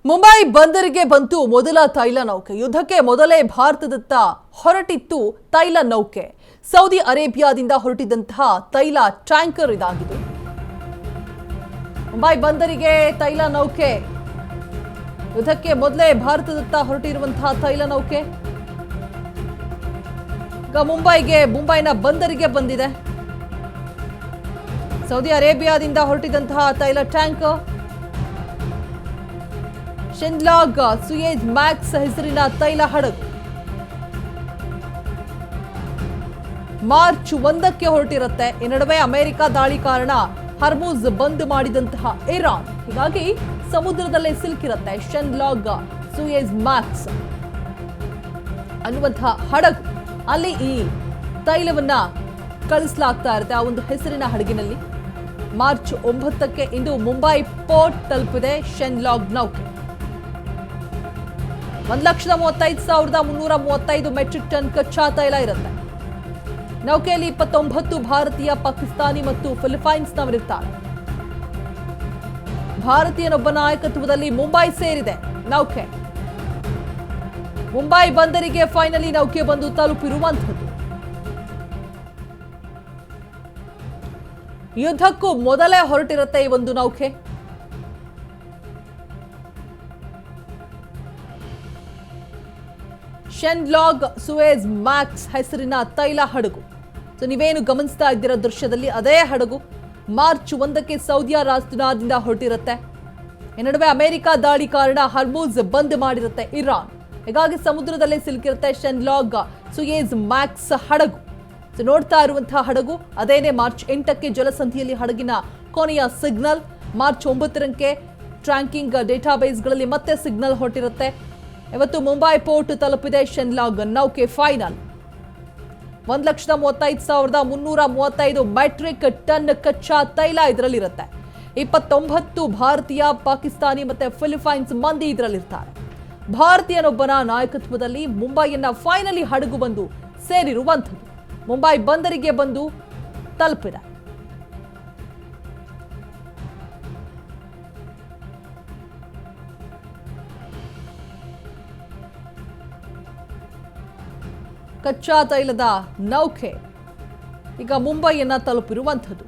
ಮುಂಬೈ ಬಂದರಿಗೆ ಬಂತು ಮೊದಲ ತೈಲ ನೌಕೆ. ಯುದ್ಧಕ್ಕೆ ಮೊದಲೇ ಭಾರತದತ್ತ ಹೊರಟಿತ್ತು ತೈಲ ನೌಕೆ. ಸೌದಿ ಅರೇಬಿಯಾದಿಂದ ಹೊರಟಿದ್ದಂತಹ ತೈಲ ಟ್ಯಾಂಕರ್ ಇದಾಗಿದೆ. ಮುಂಬೈ ಬಂದರಿಗೆ ತೈಲ ನೌಕೆ. ಯುದ್ಧಕ್ಕೆ ಮೊದಲೇ ಭಾರತದತ್ತ ಹೊರಟಿರುವಂತಹ ತೈಲ ನೌಕೆ ಈಗ ಮುಂಬೈನ ಬಂದರಿಗೆ ಬಂದಿದೆ. ಸೌದಿ ಅರೇಬಿಯಾದಿಂದ ಹೊರಟಿದ್ದಂತಹ ತೈಲ ಟ್ಯಾಂಕರ್ ಶೆನ್ಲಾಗ್ ಸುಯೇಜ್ ಮ್ಯಾಕ್ಸ್ ಹೆಸರಿನ ತೈಲ ಹಡಗು ಮಾರ್ಚ್ 1ಕ್ಕೆ ಹೊರಟಿರುತ್ತೆ. ಈ ನಡುವೆ ಅಮೆರಿಕ ದಾಳಿ ಕಾರಣ ಹರ್ಮುಜ್ ಬಂದ್ ಮಾಡಿದಂತಹ ಇರಾನ್, ಹೀಗಾಗಿ ಸಮುದ್ರದಲ್ಲೇ ಸಿಲುಕಿರುತ್ತೆ ಶೆನ್ಲಾಗ್ ಸುಯೇಜ್ ಮ್ಯಾಕ್ಸ್ ಅನ್ನುವಂತಹ ಹಡಗು. ಅಲ್ಲಿ ಈ ತೈಲವನ್ನ ಕಳಿಸಲಾಗ್ತಾ ಇರುತ್ತೆ ಆ ಒಂದು ಹೆಸರಿನ ಹಡಗಿನಲ್ಲಿ. ಮಾರ್ಚ್ 9ಕ್ಕೆ ಇಂದು ಮುಂಬೈ ಪೋರ್ಟ್ ತಲುಪಿದೆ ಶೆನ್ಲಾಗ್ ನೌಕೆ. 1,35,335 ಮೆಟ್ರಿಕ್ ಟನ್ ಕಚ್ಚಾ ತೈಲ ಇರುತ್ತೆ. ನೌಕೆಯಲ್ಲಿ 29 ಭಾರತೀಯ, ಪಾಕಿಸ್ತಾನಿ ಮತ್ತು ಫಿಲಿಪೈನ್ಸ್ನವರಿರ್ತಾರೆ. ಭಾರತೀಯನೊಬ್ಬ ನಾಯಕತ್ವದಲ್ಲಿ ಮುಂಬೈ ಸೇರಿದೆ ನೌಕೆ. ಮುಂಬೈ ಬಂದರಿಗೆ ಫೈನಲಿ ನೌಕೆ ಬಂದು ತಲುಪಿರುವಂಥದ್ದು. ಯುದ್ಧಕ್ಕೂ ಮೊದಲೇ ಹೊರಟಿರುತ್ತೆ ಈ ಒಂದು ನೌಕೆ. ಶೆನ್ಲಾಗ್ ಸುಯೇಜ್ ಮ್ಯಾಕ್ಸ್ ಹೆಸರಿನ ತೈಲ ಹಡಗು. ನೀವೇನು ಗಮನಿಸ್ತಾ ಇದ್ದೀರಾ ದೃಶ್ಯದಲ್ಲಿ, ಅದೇ ಹಡಗು ಮಾರ್ಚ್ 1ಕ್ಕೆ ಸೌದಿಯಾ ರಾಜಧಾನಿಯಿಂದ ಹೊರಟಿರುತ್ತೆ. ಈ ನಡುವೆ ಅಮೆರಿಕ ದಾಳಿ ಕಾರಣ ಹರ್ಮುಜ್ ಬಂದ್ ಮಾಡಿರುತ್ತೆ ಇರಾನ್, ಹೀಗಾಗಿ ಸಮುದ್ರದಲ್ಲೇ ಸಿಲುಕಿರುತ್ತೆ ಶೆನ್ಲಾಗ್ ಸುಯೇಜ್ ಮ್ಯಾಕ್ಸ್ ಹಡಗು. ನೋಡ್ತಾ ಇರುವಂತಹ ಹಡಗು ಅದೇನೆ. ಮಾರ್ಚ್ 8ಕ್ಕೆ ಜಲಸಂಧಿಯಲ್ಲಿ ಹಡಗಿನ ಕೊನೆಯ ಸಿಗ್ನಲ್. ಮಾರ್ಚ್ 9ರಂಕೆ ಟ್ರ್ಯಾಕಿಂಗ್ ಡೇಟಾಬೇಸ್ಗಳಲ್ಲಿ ಮತ್ತೆ ಸಿಗ್ನಲ್ ಹೊರಟಿರುತ್ತೆ. ಇವತ್ತು ಮುಂಬೈ ಪೋರ್ಟ್ ತಲುಪಿದೆ ಶೆನ್ಲಾಗ್ ನೌಕೆ. ಫೈನಲ್ 1,35,335 ಮೆಟ್ರಿಕ್ ಟನ್ ಕಚ್ಚಾ ತೈಲ ಇದರಲ್ಲಿರುತ್ತೆ. 29 ಭಾರತೀಯ, ಪಾಕಿಸ್ತಾನಿ ಮತ್ತೆ ಫಿಲಿಪೈನ್ಸ್ ಮಂದಿ ಇದರಲ್ಲಿರ್ತಾರೆ. ಭಾರತೀಯನೊಬ್ಬನ ನಾಯಕತ್ವದಲ್ಲಿ ಮುಂಬೈಯನ್ನ ಫೈನಲಿ ಹಡಗು ಬಂದು ಸೇರಿರುವಂಥದ್ದು. ಮುಂಬೈ ಬಂದರಿಗೆ ಬಂದು ತಲುಪಿದೆ. ಕಚ್ಚಾ ತೈಲದ ನೌಕೆ ಈಗ ಮುಂಬೈಯನ್ನ ತಲುಪಿರುವಂಥದ್ದು.